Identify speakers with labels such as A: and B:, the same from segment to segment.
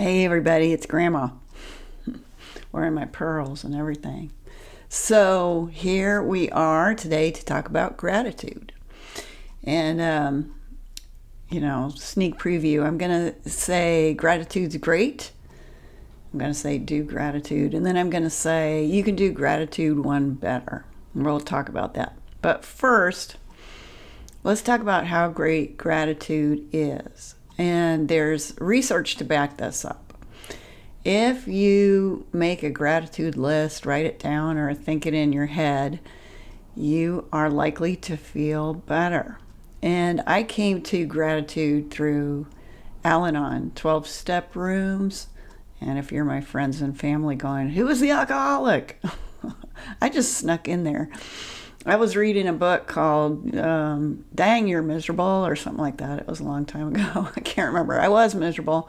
A: Hey everybody, it's Grandma wearing my pearls and everything. So here we are today to talk about gratitude. And, sneak preview, I'm going to say gratitude's great. I'm going to say do gratitude. And then I'm going to say you can do gratitude one better. And we'll talk about that. But first, let's talk about how great gratitude is. And there's research to back this up. If you make a gratitude list, write it down, or think it in your head, you are likely to feel better. And I came to gratitude through Al Anon 12-step rooms. And if you're my friends and family going, who is the alcoholic? I just snuck in there. I was reading a book called Dang, You're Miserable or something like that. It was a long time ago. I can't remember. I was miserable.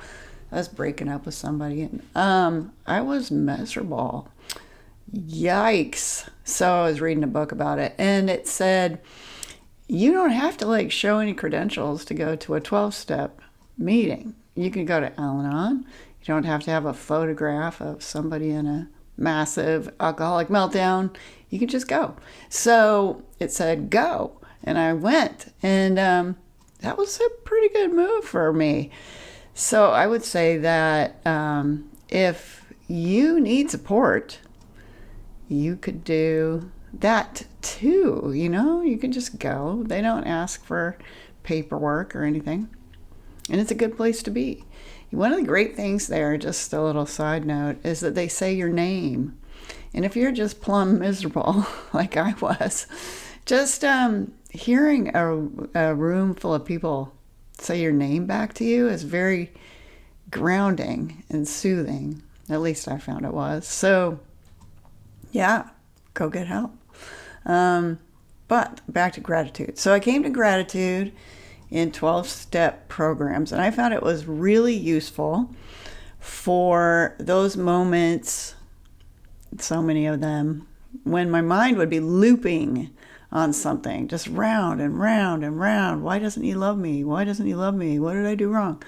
A: I was breaking up with somebody and I was miserable. Yikes. So I was reading a book about it and it said, you don't have to show any credentials to go to a 12-step meeting. You can go to Al-Anon. You don't have to have a photograph of somebody in a massive alcoholic meltdown. You can just go. So it said go. And I went. And that was a pretty good move for me. So I would say that if you need support, you could do that too. You can just go. They don't ask for paperwork or anything. And it's a good place to be. One of the great things there, just a little side note, is that they say your name. And if you're just plumb miserable, like I was, just hearing a room full of people say your name back to you is very grounding and soothing. At least I found it was. So, yeah, go get help. But back to gratitude. So I came to gratitude in 12-step programs, and I found it was really useful for those moments, so many of them, when my mind would be looping on something, just round and round and round. Why doesn't he love me? Why doesn't he love me? What did I do wrong?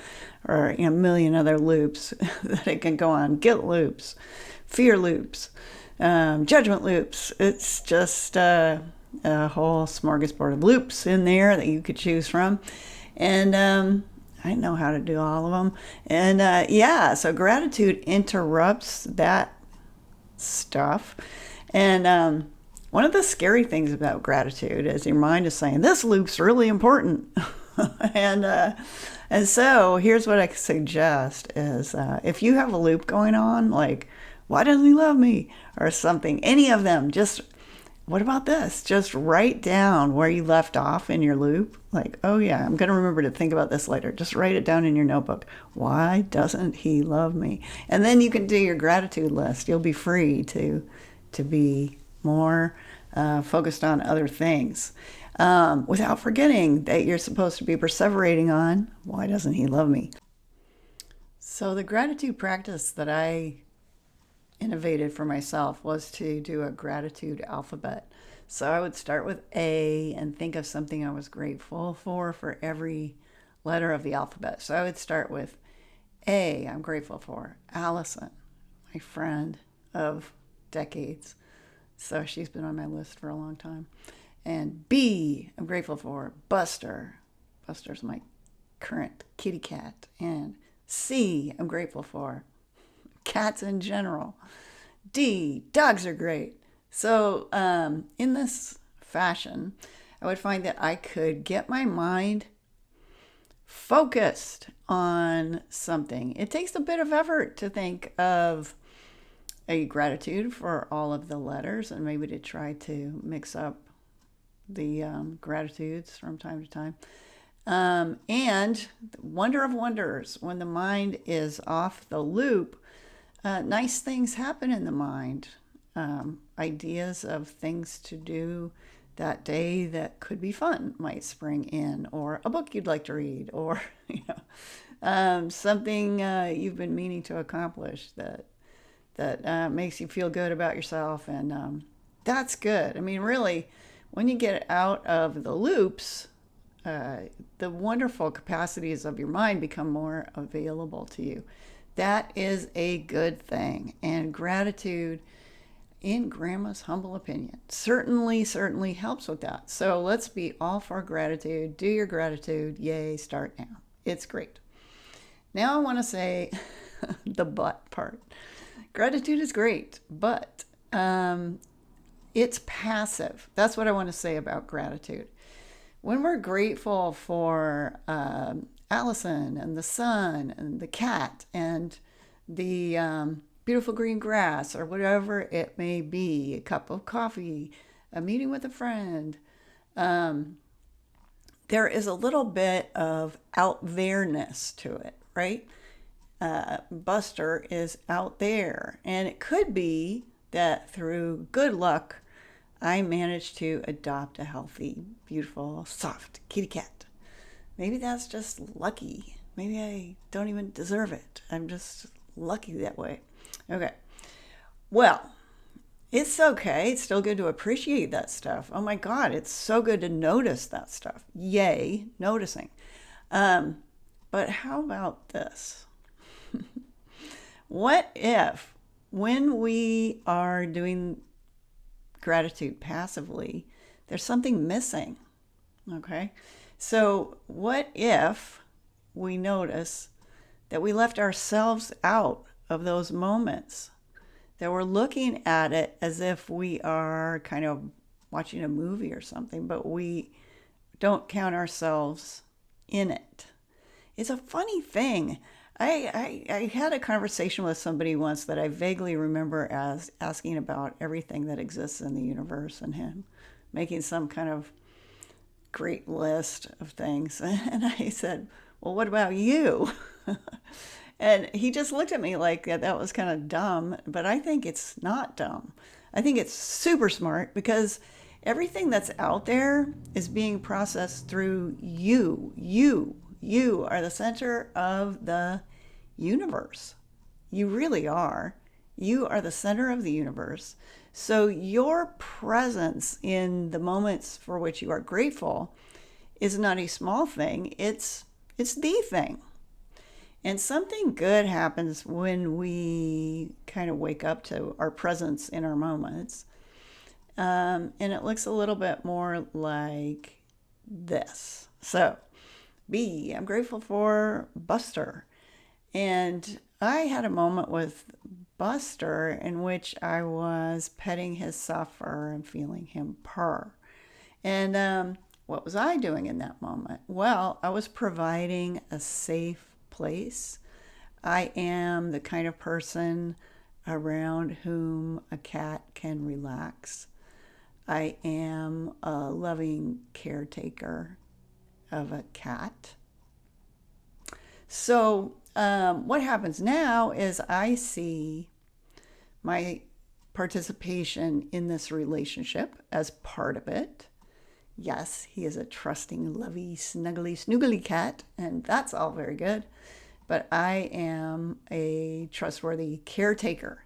A: Or a million other loops that it can go on. Guilt loops, fear loops, judgment loops. It's just a whole smorgasbord of loops in there that you could choose from. And I know how to do all of them. And so gratitude interrupts that stuff. And one of the scary things about gratitude is your mind is saying, this loop's really important. and so here's what I suggest is if you have a loop going on, like, why doesn't he love me? Or something, any of them, just, what about this? Just write down where you left off in your loop. Like, oh yeah, I'm going to remember to think about this later. Just write it down in your notebook. Why doesn't he love me? And then you can do your gratitude list. You'll be free to be more focused on other things without forgetting that you're supposed to be perseverating on why doesn't he love me. So the gratitude practice that I innovated for myself was to do a gratitude alphabet. So I would start with A and think of something I was grateful for every letter of the alphabet. So I would start with A, I'm grateful for Allison, my friend of decades. So she's been on my list for a long time. And B, I'm grateful for Buster. Buster's my current kitty cat. And C, I'm grateful for cats in general. D, dogs are great. So in this fashion, I would find that I could get my mind focused on something. It takes a bit of effort to think of a gratitude for all of the letters and maybe to try to mix up the gratitudes from time to time. And wonder of wonders, when the mind is off the loop, nice things happen in the mind. Ideas of things to do that day that could be fun might spring in, or a book you'd like to read, or something you've been meaning to accomplish that makes you feel good about yourself, and that's good. I mean, really, when you get out of the loops, the wonderful capacities of your mind become more available to you. That is a good thing. And gratitude, in Grandma's humble opinion, certainly helps with that. So let's be all for gratitude. Do your gratitude. Yay, start now. It's great. Now I want to say the but part. Gratitude is great, but it's passive. That's what I want to say about gratitude. When we're grateful for Allison and the sun and the cat and the beautiful green grass or whatever it may be, a cup of coffee, a meeting with a friend, there is a little bit of out there-ness to it, right? Buster is out there. And it could be that through good luck, I managed to adopt a healthy, beautiful, soft kitty cat. Maybe that's just lucky. Maybe I don't even deserve it. I'm just lucky that way. Okay. Well, it's okay. It's still good to appreciate that stuff. Oh my God, it's so good to notice that stuff. Yay, noticing. But how about this? What if when we are doing gratitude passively, there's something missing? Okay. So what if we notice that we left ourselves out of those moments, that we're looking at it as if we are kind of watching a movie or something, but we don't count ourselves in it? It's a funny thing. I had a conversation with somebody once that I vaguely remember as asking about everything that exists in the universe and him making some kind of great list of things. And I said, well, what about you? And he just looked at me like that was kind of dumb, but I think it's not dumb. I think it's super smart because everything that's out there is being processed through you. You are the center of the universe. You really are. You are the center of the universe. So your presence in the moments for which you are grateful is not a small thing. It's the thing. And something good happens when we kind of wake up to our presence in our moments. And it looks a little bit more like this. So, B, I'm grateful for Buster. And I had a moment with Buster in which I was petting his soft fur and feeling him purr. And what was I doing in that moment? Well, I was providing a safe place. I am the kind of person around whom a cat can relax. I am a loving caretaker of a cat. So what happens now is I see my participation in this relationship as part of it. Yes, he is a trusting, lovey, snuggly, snoogly cat, and that's all very good. But I am a trustworthy caretaker,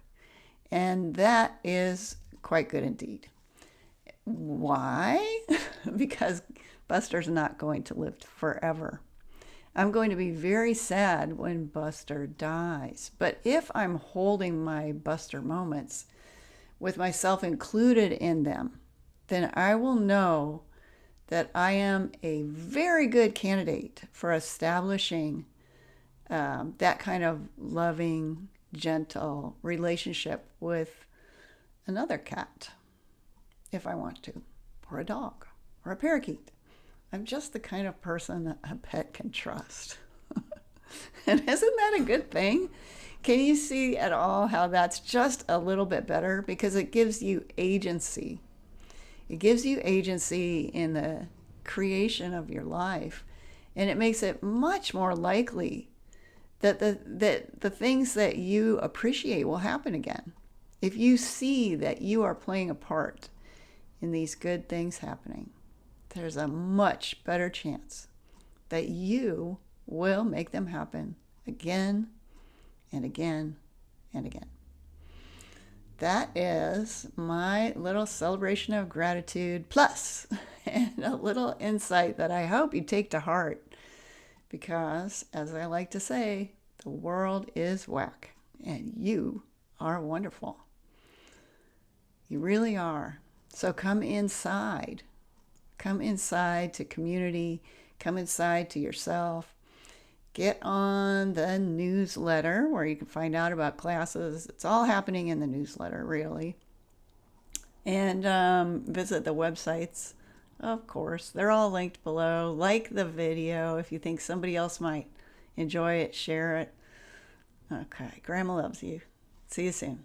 A: and that is quite good indeed. Why? Because Buster's not going to live forever. I'm going to be very sad when Buster dies. But if I'm holding my Buster moments with myself included in them, then I will know that I am a very good candidate for establishing that kind of loving, gentle relationship with another cat, if I want to, or a dog, or a parakeet. I'm just the kind of person that a pet can trust. And isn't that a good thing? Can you see at all how that's just a little bit better? Because it gives you agency. It gives you agency in the creation of your life. And it makes it much more likely that the things that you appreciate will happen again. If you see that you are playing a part in these good things happening, there's a much better chance that you will make them happen again and again and again. That is my little celebration of gratitude plus and a little insight that I hope you take to heart because, as I like to say, The world is whack, and you are wonderful. You really are. So come inside. Come inside to community. Come inside to yourself. Get on the newsletter where you can find out about classes. It's all happening in the newsletter, really. And visit the websites, of course. They're all linked below. Like the video if you think somebody else might enjoy it. Share it. Okay, Grandma loves you. See you soon.